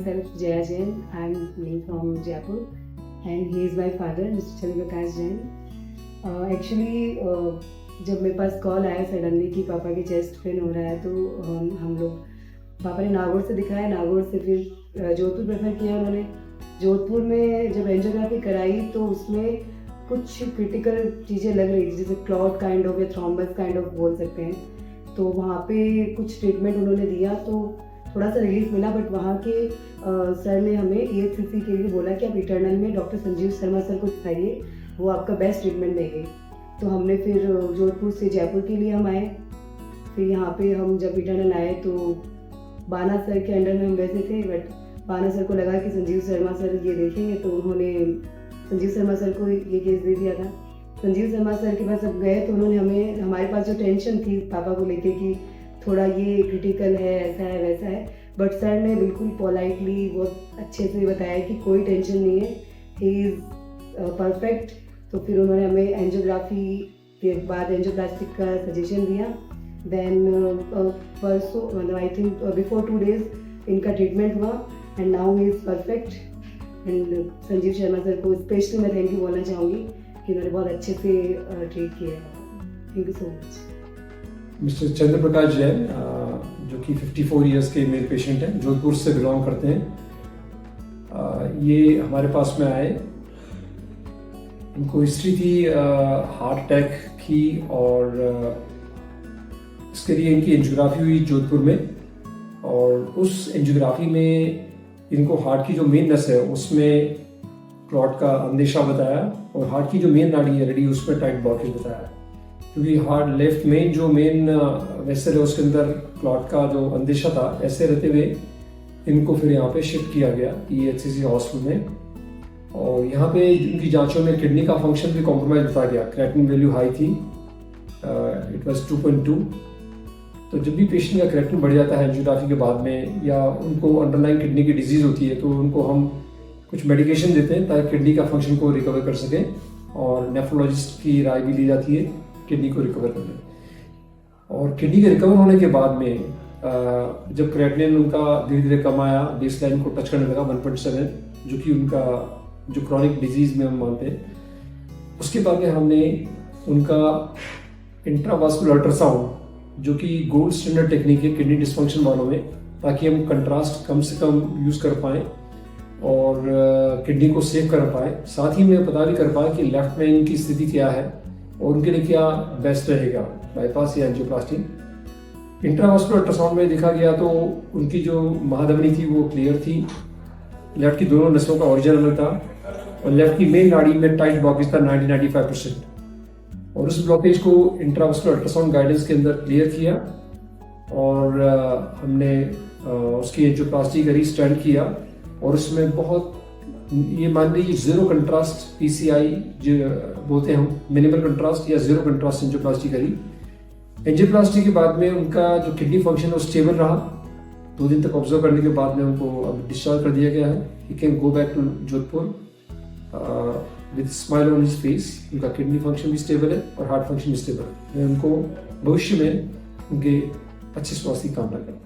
myself Jaya Jain. I'm from Jaipur, and he is my father, Mr. Chandraprakash Jain. Actually, जब मेरे पास call आया suddenly कि पापा के चेस्ट पेन हो रहा है, तो हम लोग पापा ने नागौर से दिखाया, नागौर से फिर जोधपुर प्रेफर किया उन्होंने। जोधपुर में जब एंजियोग्राफी कराई तो उसमें कुछ क्रिटिकल चीज़ें लग रही थी, जैसे क्लॉट काइंड ऑफ या थ्रोम्बस काइंड ऑफ बोल सकते हैं। तो वहाँ पे कुछ ट्रीटमेंट उन्होंने दिया तो थोड़ा सा रिलीफ मिला, बट वहाँ के सर ने हमें EHCC के लिए बोला कि आप इंटरनल में डॉक्टर संजीव शर्मा सर को दिखाइए, वो आपका बेस्ट ट्रीटमेंट देंगे। तो हमने फिर जोधपुर से जयपुर के लिए हम आए। फिर यहाँ पे हम जब इंटरनल आए तो बाना सर के अंडर में हम वैसे थे, बट बाना सर को लगा कि संजीव शर्मा सर ये देखेंगे, तो उन्होंने संजीव शर्मा सर को ये केस दे दिया था। संजीव शर्मा सर के पास जब गए तो उन्होंने हमें, हमारे पास जो टेंशन थी पापा को लेके कि थोड़ा ये क्रिटिकल है, ऐसा है वैसा है, बट सर ने बिल्कुल पोलाइटली बहुत अच्छे से बताया कि कोई टेंशन नहीं है, ही इज़ परफेक्ट। तो फिर उन्होंने हमें एंजियोग्राफी के बाद एंजियोप्लास्टिक का सजेशन दिया। देन परसों मतलब आई थिंक बिफोर 2 days इनका ट्रीटमेंट हुआ, and now he is perfect. And Sanjeev Sharma sir को स्पेशली मैं थैंक यू बोलना चाहूँगी कि उन्होंने बहुत अच्छे से ट्रीट किया। Thank you so much. Mister Chandraprakash Jain, जो कि 54 इयर्स के मेल पेशेंट हैं, जोधपुर से बिलोंग करते हैं। ये हमारे पास में आए, इनको हिस्ट्री थी हार्ट अटैक की, और इसके लिए इनकी एंजियोग्राफी हुई जोधपुर में। और उस एंजियोग्राफी में इनको हार्ट की जो मेन नस है उसमें क्लॉट का अंदेशा बताया, और हार्ट की जो मेन नाड़ी है रेडी उसमें टाइट ब्लॉकेज बताया। क्योंकि हार्ट लेफ्ट में जो मेन वेसल है उसके अंदर क्लॉट का जो अंदेशा था, ऐसे रहते हुए इनको फिर यहाँ पे शिफ्ट किया गया EHCC हॉस्पिटल में। और यहाँ पे उनकी जांचों में किडनी का फंक्शन भी कॉम्प्रोमाइज बताया गया। क्रेटिनिन वैल्यू हाई थी, इट वाज 2.2। तो जब भी पेशेंट का क्रेटिनिन बढ़ जाता है एंजियोग्राफी के बाद में, या उनको अंडरलाइन किडनी की डिजीज होती है, तो उनको हम कुछ मेडिकेशन देते हैं ताकि किडनी का फंक्शन को रिकवर कर सकें, और नेफ्रोलॉजिस्ट की राय भी ली जाती है किडनी को रिकवर करने। और किडनी के रिकवर होने के बाद में जब क्रेटिनिन उनका धीरे धीरे कम आया, बेसलाइन को टच करने लगा 1.7, जो कि उनका जो क्रॉनिक डिजीज में हम मानते हैं, उसके बाद में हमने उनका इंट्रावास्कुलर अल्ट्रासाउंड, जो कि गोल्ड स्टैंडर्ड टेक्निक है किडनी डिस्फंक्शन वालों में, ताकि हम कंट्रास्ट कम से कम यूज़ कर पाएँ और किडनी को सेव कर पाए। साथ ही में पता भी कर पाए कि लेफ्ट में इनकी स्थिति क्या है और उनके लिए क्या बेस्ट रहेगा, बाईपास या एंजियोप्लास्टी। इंट्रावास्कुलर अल्ट्रासाउंड में देखा गया तो उनकी जो महाधमनी थी वो क्लियर थी, लेफ्ट की दोनों नसों का ओरिजिन अलग था, और लेफ्ट की मेन नाड़ी में टाइट ब्लॉकेज था 90-95%। और उस ब्लॉकेज को इंट्रावास्कुलर अल्ट्रासाउंड गाइडेंस के अंदर क्लियर किया, और हमने उसकी एंजियोप्लास्टी करी, स्टेंट किया, और उसमें बहुत ये मान लीजिए जीरो कंट्रास्ट PCI जो बोलते हैं हम, मिनिमल कंट्रास्ट या जीरो कंट्रास्ट एंजियोप्लास्टी करी। एंजियोप्लास्टी के बाद में उनका जो किडनी फंक्शन है वो स्टेबल रहा। 2 दिन तक ऑब्जर्व करने के बाद में उनको अब डिस्चार्ज कर दिया गया है। He can go back to Jodhpur with smile on his face. उनका किडनी फंक्शन भी स्टेबल है और हार्ट फंक्शन भी स्टेबल है। मैं उनको भविष्य में उनके अच्छे स्वास्थ्य की कामना करता हूँ।